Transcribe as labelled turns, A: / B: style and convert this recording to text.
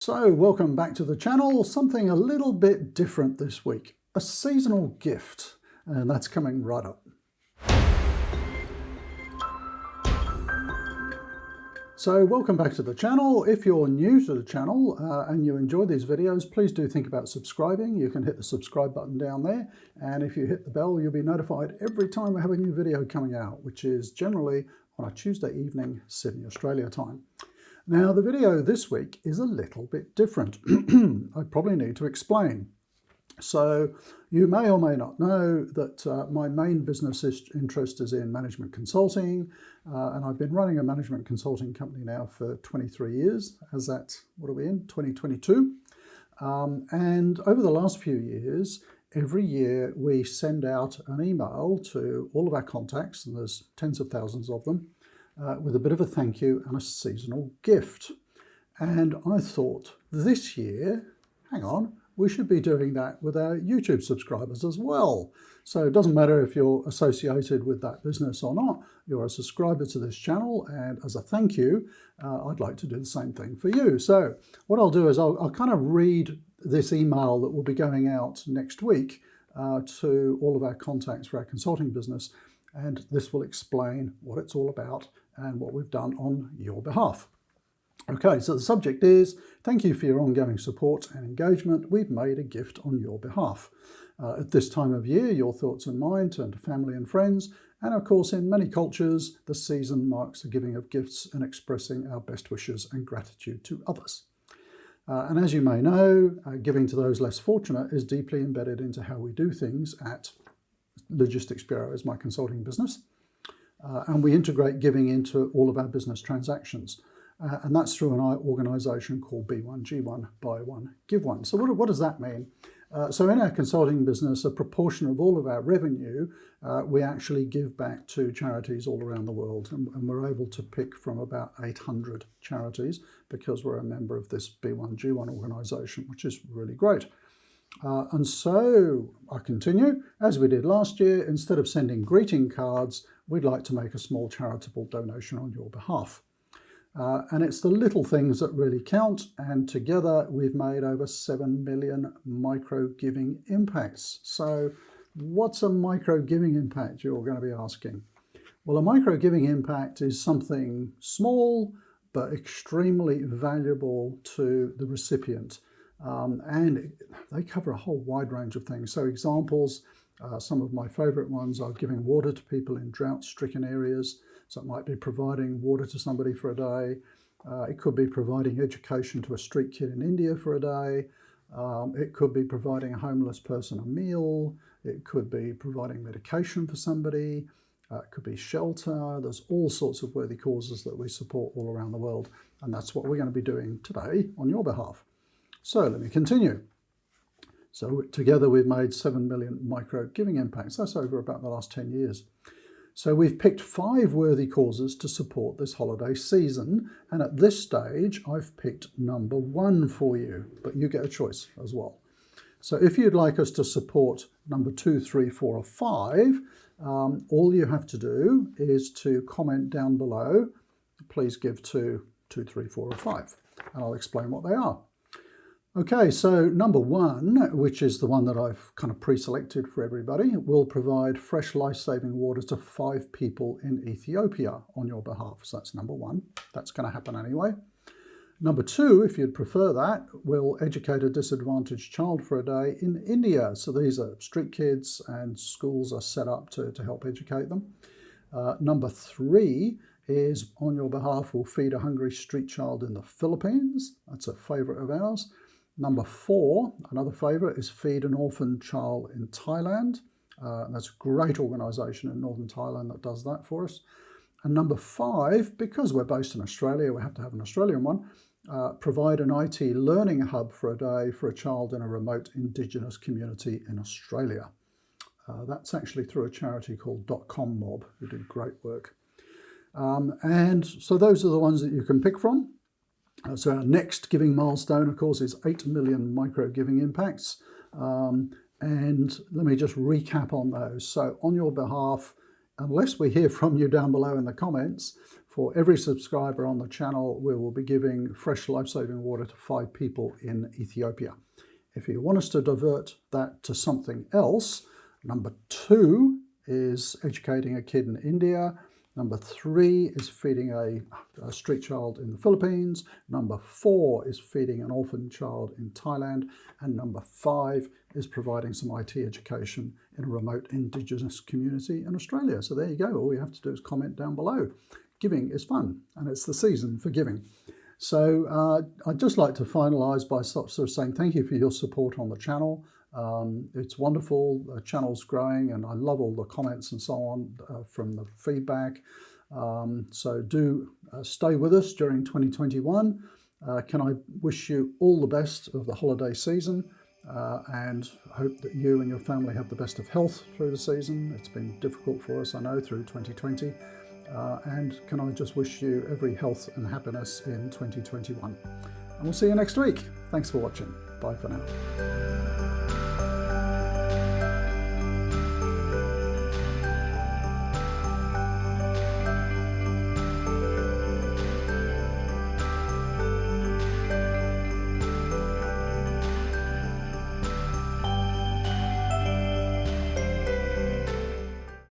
A: So welcome back to the channel. Something a little bit different this week, a seasonal gift, and that's coming right up. So welcome back to the channel. If you're new to the channel and you enjoy these videos, please do think about subscribing. You can hit the subscribe button down there, and if you hit the bell, you'll be notified every time we have a new video coming out, which is generally on a Tuesday evening, Sydney, Australia time. Now, the video this week is a little bit different. I probably need to explain. So you may or may not know that my main business interest is in management consulting, and I've been running a management consulting company now for 23 years. As at, what are we in, 2022? And over the last few years, every year we send out an email to all of our contacts, and there's tens of thousands of them, with a bit of a thank you and a seasonal gift. And I thought this year, hang on, we should be doing that with our YouTube subscribers as well. So it doesn't matter if you're associated with that business or not, you're a subscriber to this channel, and as a thank you, I'd like to do the same thing for you. So what I'll do is I'll kind of read this email that will be going out next week to all of our contacts for our consulting business, and this will explain what it's all about and what we've done on your behalf. Okay, so the subject is, thank you for your ongoing support and engagement. We've made a gift on your behalf. At this time of year, your thoughts and mine turn to family and friends. And of course, in many cultures, the season marks the giving of gifts and expressing our best wishes and gratitude to others. And as you may know, giving to those less fortunate is deeply embedded into how we do things at Logistics Bureau, is my consulting business. And we integrate giving into all of our business transactions. And that's through an organisation called B1G1, Buy One, Give One. So what does that mean? So in our consulting business, a proportion of all of our revenue, we actually give back to charities all around the world. And we're able to pick from about 800 charities because we're a member of this B1G1 organisation, which is really great. And so I continue, as we did last year, instead of sending greeting cards, we'd like to make a small charitable donation on your behalf. And it's the little things that really count, and together we've made over 7 million micro-giving impacts. So what's a micro-giving impact, you're going to be asking? Well, a micro-giving impact is something small but extremely valuable to the recipient. And they cover a whole wide range of things. So examples, some of my favourite ones are giving water to people in drought-stricken areas. So it might be providing water to somebody for a day. It could be providing education to a street kid in India for a day. It could be providing a homeless person a meal. It could be providing medication for somebody. It could be shelter. There's all sorts of worthy causes that we support all around the world. And that's what we're going to be doing today on your behalf. So let me continue. So together we've made 7 million micro giving impacts. That's over about the last 10 years. So we've picked 5 worthy causes to support this holiday season. And at this stage, I've picked number 1 for you, but you get a choice as well. So if you'd like us to support number 2, 3, 4, or 5, all you have to do is to comment down below, please give to 2, 3, 4, or 5, and I'll explain what they are. Okay, so number 1, which is the one that I've kind of pre-selected for everybody, will provide fresh life-saving water to 5 people in Ethiopia on your behalf. So that's number 1. That's going to happen anyway. Number 2, if you'd prefer that, will educate a disadvantaged child for a day in India. So these are street kids, and schools are set up to help educate them. Number 3 is, on your behalf, will feed a hungry street child in the Philippines. That's a favourite of ours. Number 4, another favourite, is feed an orphan child in Thailand. That's a great organisation in northern Thailand that does that for us. And number 5, because we're based in Australia, we have to have an Australian one, provide an IT learning hub for a day for a child in a remote Indigenous community in Australia. That's actually through a charity called .com-mob, who do great work. And so those are the ones that you can pick from. So our next giving milestone, of course, is 8 million micro giving impacts. And let me just recap on those. So on your behalf, unless we hear from you down below in the comments, For every subscriber on the channel, we will be giving fresh life-saving water to 5 people in Ethiopia. If you want us to divert that to something else, number 2 is educating a kid in India. Number 3 is feeding a street child in the Philippines. Number 4 is feeding an orphan child in Thailand. And number 5 is providing some IT education in a remote Indigenous community in Australia. So there you go. All you have to do is comment down below. Giving is fun, and it's the season for giving. So I'd just like to finalise by sort of saying thank you for your support on the channel. It's wonderful, the channel's growing, and I love all the comments and so on from the feedback. So do stay with us during 2021. Can I wish you all the best of the holiday season, and hope that you and your family have the best of health through the season. It's been difficult for us, I know, through 2020. And can I just wish you every health and happiness in 2021. And we'll see you next week. Thanks for watching. Bye for now.